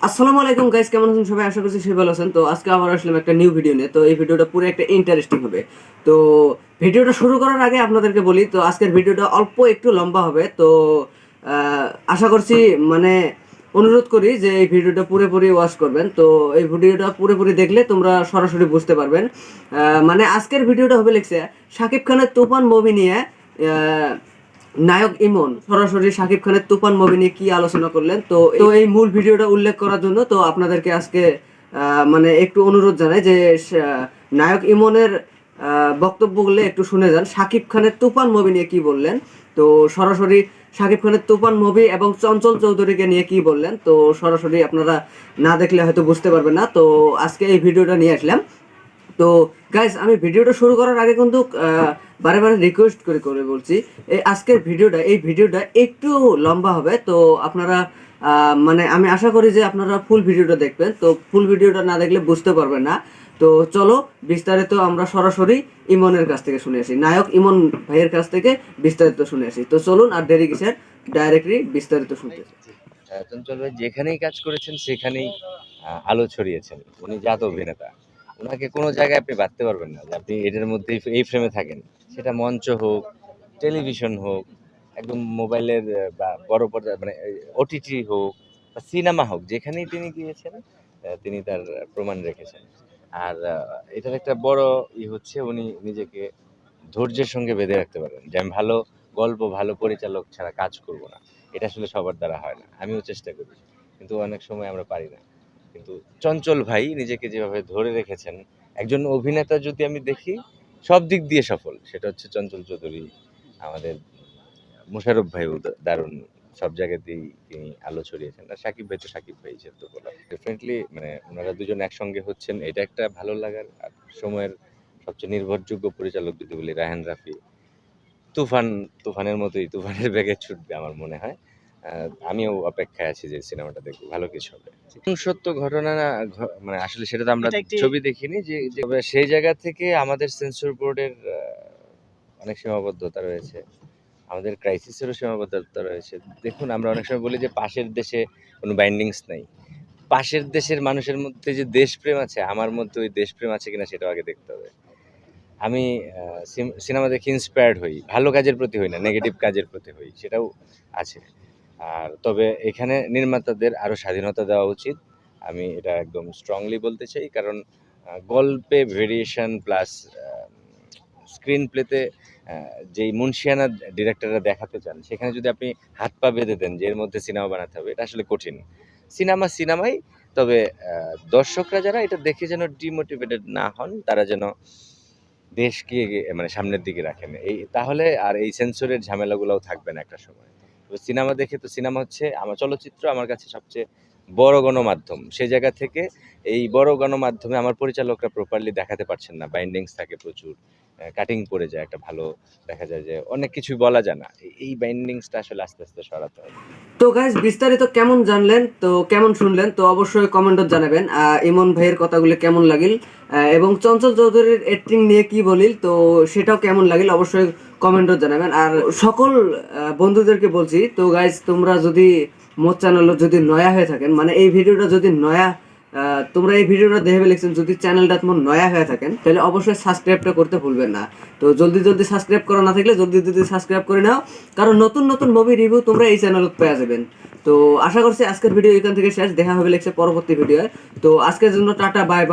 আসসালামু আলাইকুম গাইস, কেমন আছেন সবাই? আশা করছি সবাই ভালো আছেন। তো আজকে আবার আসলাম একটা নিউ ভিডিও নিয়ে। তো এই ভিডিওটা পুরো একটা ইন্টারেস্টিং হবে। তো ভিডিওটা শুরু করার আগে আপনাদেরকে বলি, তো আজকের ভিডিওটা অল্প একটু লম্বা হবে। তো আশা করছি, মানে অনুরোধ করি যে এই ভিডিওটা পুরোপুরি ওয়াচ করবেন। তো এই ভিডিওটা পুরোপুরি দেখলে তোমরা সরাসরি বুঝতে পারবেন। মানে আজকের ভিডিওটা হবে লিখছে শাকিব খানের তুফান মুভি নিয়ে। নায়ক ইমন সরাসরি শাকিব খানের তুফান মুভি নিয়ে কি আলোচনা করলেন। তো তো এই মূল ভিডিওটা উল্লেখ করার জন্য তো আপনাদেরকে আজকে মানে একটু অনুরোধ জানাই যে নায়ক ইমনের বক্তব্যগুলো একটু শুনে যান। শাকিব খানের তুফান মুভি নিয়ে কি বললেন, তো সরাসরি শাকিব খানের তুফান মুভি এবং চঞ্চল চৌধুরীকে নিয়ে কি বললেন, তো সরাসরি আপনারা না দেখলে হয়তো বুঝতে পারবেন না। তো আজকে এই ভিডিওটা নিয়ে আসলাম। তো গাইস, আমি ভিডিওটা শুরু করার আগে কিন্তু বারে বারে রিকোয়েস্ট করে করে বলছি, এই আজকের ভিডিওটা একটু লম্বা হবে। তো আপনারা মানে আমি আশা করি যে আপনারা ফুল ভিডিওটা দেখবেন। তো ফুল ভিডিওটা না দেখলে বুঝতে পারবেন না। তো চলো বিস্তারিত আমরা সরাসরি ইমনের কাছ থেকে শুনে আসি, নায়ক ইমন ভাইয়ের কাছ থেকে বিস্তারিত শুনে আসি। তো চলুন আর দেরি কিসের, ডাইরেক্টলি বিস্তারিত শুনতে। চঞ্চল ভাই যেখানেই কাজ করেছেন সেখানেই আলো ছড়িয়েছেন। উনি জাত অভিনেতা, ওনাকে কোনো জায়গায় আপনি বাঁধতে পারবেন না যে আপনি এটার মধ্যে এই ফ্রেমে থাকেন। সেটা মঞ্চ হোক, টেলিভিশন হোক, একদম মোবাইলের বা বড় পর্দা মানে ওটিটি হোক বা সিনেমা হোক, যেখানেই তিনি গিয়েছেন তিনি তার প্রমাণ রেখেছেন। আর এটার একটা বড় হচ্ছে উনি নিজেকে ধৈর্যের সঙ্গে বেঁধে রাখতে পারেন যে আমি ভালো গল্প, ভালো পরিচালক ছাড়া কাজ করব না। এটা আসলে সবার দ্বারা হয় না। আমিও চেষ্টা করি, কিন্তু অনেক সময় আমরা পারি না। কিন্তু চঞ্চল ভাই নিজেকে যেভাবে ধরে রেখেছেন, একজন অভিনেতা যদি আমি দেখি সব দিক দিয়ে সফল, সেটা হচ্ছে চঞ্চল চৌধুরী। আমাদের মোশাররফ ভাইও দারুণ, সব জায়গাতেই তিনি আলো ছড়িয়েছেন। আর সাকিব ভাই তো সাকিব ভাই, যেহেতু বললাম ডেফিনেটলি মানে ওনারা দুজন একসঙ্গে হচ্ছেন, এটা একটা ভালো লাগার। আর সময়ের সবচেয়ে নির্ভরযোগ্য পরিচালক যদি বলি রায়হান রাফি, তুফানের মতোই তুফানের বেগে ছুটবে আমার মনে হয়। আমিও অপেক্ষায় আছি যে সিনেমাটা দেখবো, ভালো কিছু হবে। সত্য ঘটনা না মানে আসলে সেটা তো আমরা ছবি দেখিনি যে তবে সেই জায়গা থেকে আমাদের সেন্সর বোর্ডের অনেক সীমাবদ্ধতা রয়েছে, আমাদের ক্রাইসিসেরও সীমাবদ্ধতা রয়েছে। দেখুন, আমরা অনেক সময় বলি যে পাশের দেশে কোনো বাইন্ডিংস নাই। পাশের দেশের মানুষের মধ্যে যে দেশপ্রেম আছে, আমার মধ্যে ওই দেশপ্রেম আছে কিনা সেটাও আগে দেখতে হবে। আমি সিনেমা দেখে ইন্সপায়ার্ড হই, ভালো কাজের প্রতি হই না, নেগেটিভ কাজের প্রতি হই, সেটাও আছে। আর তবে এখানে নির্মাতাদের আরও স্বাধীনতা দেওয়া উচিত, আমি এটা একদম স্ট্রংলি বলতে চাই। কারণ গল্পে ভেরিয়েশন প্লাস স্ক্রিন প্লেতে যেই মুন্সিয়ানা ডিরেক্টররা দেখাতে চান, সেখানে যদি আপনি হাত পা বেঁধে দেন যে এর মধ্যে সিনেমা বানাতে হবে, এটা আসলে কঠিন। সিনেমাই, তবে দর্শকরা যারা এটা দেখে যেন ডিমোটিভেটেড না হন, তারা যেন দেশকে মানে সামনের দিকে রাখেন, এই তাহলে আর এই সেন্সরের ঝামেলাগুলোও থাকবে না একটা সময়। তো সিনেমা দেখে, তো সিনেমা হচ্ছে আমার চলচ্চিত্র আমার কাছে সবচেয়ে বড় গণমাধ্যম। সেই জায়গা থেকে এই বড় গণমাধ্যমে আমার পরিচালকরা প্রপারলি দেখাতে পারছেন না, বাইন্ডিংস থাকে প্রচুর, কাটিং পড়ে যায়, একটা ভালো দেখা যায় যে অনেক কিছুই বলা যায় না। এই বাইন্ডিংসটা আসলে আস্তে আস্তে সরাতে হবে। তো গাইস, বিস্তারিত কেমন জানলেন, তো কেমন শুনলেন, তো অবশ্যই কমেন্টত জানাবেন। ইমন ভাইয়ের কথাগুলো কেমন লাগিল এবং চঞ্চল চৌধুরীর অ্যাক্টিং নিয়ে কি বলিল, তো সেটাও কেমন লাগিল অবশ্যই কমেন্টত জানাবেন। আর সকল বন্ধুদেরকে বলছি, তো গাইস তোমরা যদি মোট চ্যানেল যদি নয়া হয়ে থাকেন, মানে এই ভিডিওটা যদি নয়া তোমরা এই ভিডিওটা দেখে লিখছেন, যদি চ্যানেলটা তোমার নয়া হয়ে থাকেন তাহলে অবশ্যই সাবস্ক্রাইবটা করতে ভুলবেন না। তো জলদি সাবস্ক্রাইব করা না থাকলে জলদি সাবস্ক্রাইব করে নাও, কারণ নতুন মুভি রিভিউ তোমরা এই চ্যানেলত পেয়ে যাবেন। তো আশা করছি আজকের ভিডিও এখান থেকে শেষ, দেখা হবে লিখছে পরবর্তী ভিডিও। তো আজকের জন্য টাটা, বাই বাই।